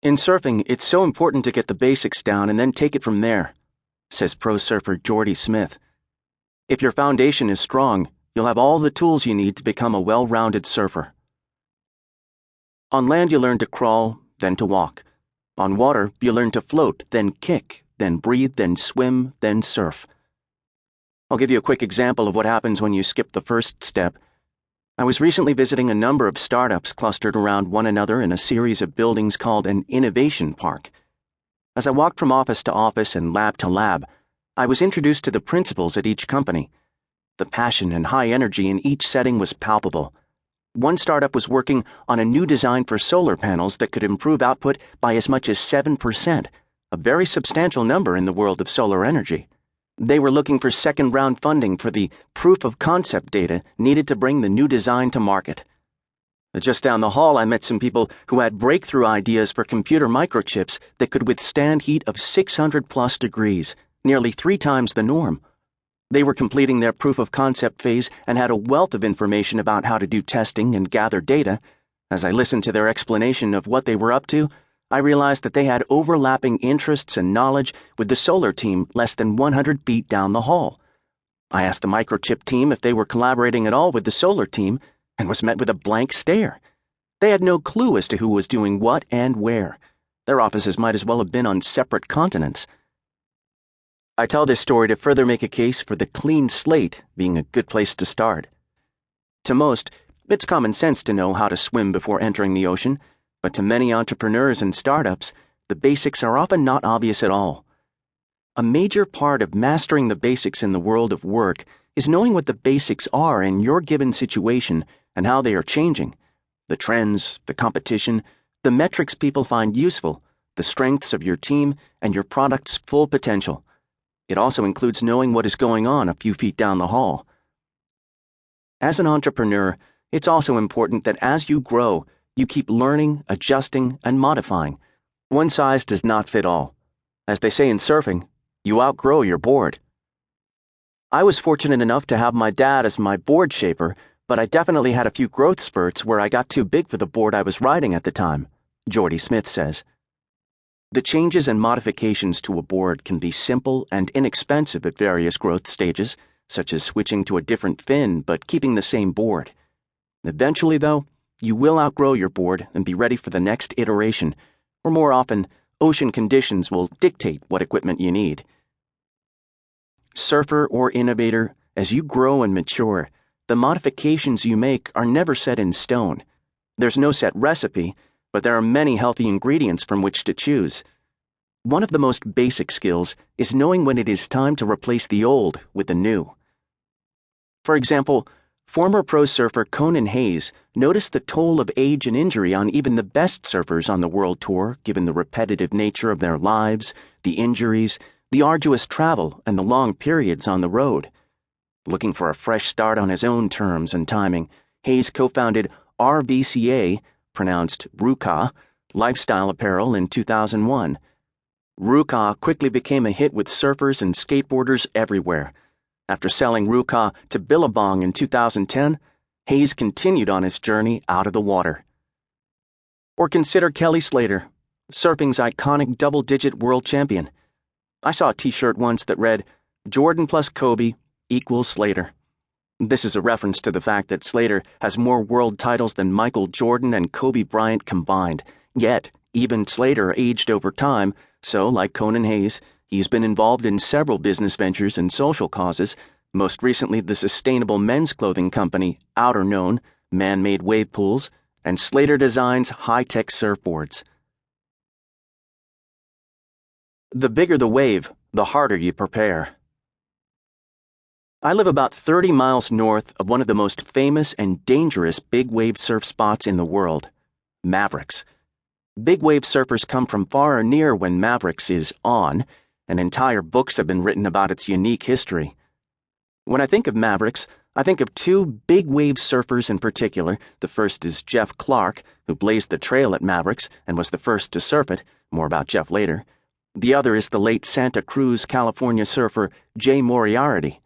In surfing, it's so important to get the basics down and then take it from there, says pro surfer Jordy Smith. If your foundation is strong, you'll have all the tools you need to become a well-rounded surfer. On land, you learn to crawl, then to walk. On water, you learn to float, then kick, then breathe, then swim, then surf. I'll give you a quick example of what happens when you skip the first step. I was recently visiting a number of startups clustered around one another in a series of buildings called an innovation park. As I walked from office to office and lab to lab, I was introduced to the principals at each company. The passion and high energy in each setting was palpable. One startup was working on a new design for solar panels that could improve output by as much as 7%, a very substantial number in the world of solar energy. They were looking for second-round funding for the proof-of-concept data needed to bring the new design to market. Just down the hall, I met some people who had breakthrough ideas for computer microchips that could withstand heat of 600-plus degrees, nearly 3 times the norm. They were completing their proof-of-concept phase and had a wealth of information about how to do testing and gather data. As I listened to their explanation of what they were up to, I realized that they had overlapping interests and knowledge with the solar team less than 100 feet down the hall. I asked the microchip team if they were collaborating at all with the solar team and was met with a blank stare. They had no clue as to who was doing what and where. Their offices might as well have been on separate continents. I tell this story to further make a case for the clean slate being a good place to start. To most, it's common sense to know how to swim before entering the ocean, but to many entrepreneurs and startups, the basics are often not obvious at all. A major part of mastering the basics in the world of work is knowing what the basics are in your given situation and how they are changing. The trends, the competition, the metrics people find useful, the strengths of your team, and your product's full potential. It also includes knowing what is going on a few feet down the hall. As an entrepreneur, it's also important that as you grow, you keep learning, adjusting, and modifying. One size does not fit all. As they say in surfing, you outgrow your board. I was fortunate enough to have my dad as my board shaper, but I definitely had a few growth spurts where I got too big for the board I was riding at the time, Jordy Smith says. The changes and modifications to a board can be simple and inexpensive at various growth stages, such as switching to a different fin but keeping the same board. Eventually, though, you will outgrow your board and be ready for the next iteration, or more often, ocean conditions will dictate what equipment you need. Surfer or innovator, as you grow and mature, the modifications you make are never set in stone. There's no set recipe, but there are many healthy ingredients from which to choose. One of the most basic skills is knowing when it is time to replace the old with the new. For example, former pro surfer Conan Hayes noticed the toll of age and injury on even the best surfers on the world tour, given the repetitive nature of their lives, the injuries, the arduous travel, and the long periods on the road. Looking for a fresh start on his own terms and timing, Hayes co-founded RVCA, pronounced Ruka, lifestyle apparel in 2001. Ruka quickly became a hit with surfers and skateboarders everywhere. After selling Ruka to Billabong in 2010, Hayes continued on his journey out of the water. Or consider Kelly Slater, surfing's iconic double-digit world champion. I saw a t-shirt once that read, "Jordan plus Kobe equals Slater." This is a reference to the fact that Slater has more world titles than Michael Jordan and Kobe Bryant combined. Yet, even Slater aged over time, so, like Conan Hayes, he's been involved in several business ventures and social causes, most recently the sustainable men's clothing company Outer Known, man-made wave pools, and Slater Designs high-tech surfboards. The bigger the wave, the harder you prepare. I live about 30 miles north of one of the most famous and dangerous big wave surf spots in the world, Mavericks. Big wave surfers come from far or near when Mavericks is on, and entire books have been written about its unique history. When I think of Mavericks, I think of 2 big wave surfers in particular. The first is Jeff Clark, who blazed the trail at Mavericks and was the first to surf it. More about Jeff later. The other is the late Santa Cruz, California surfer Jay Moriarty.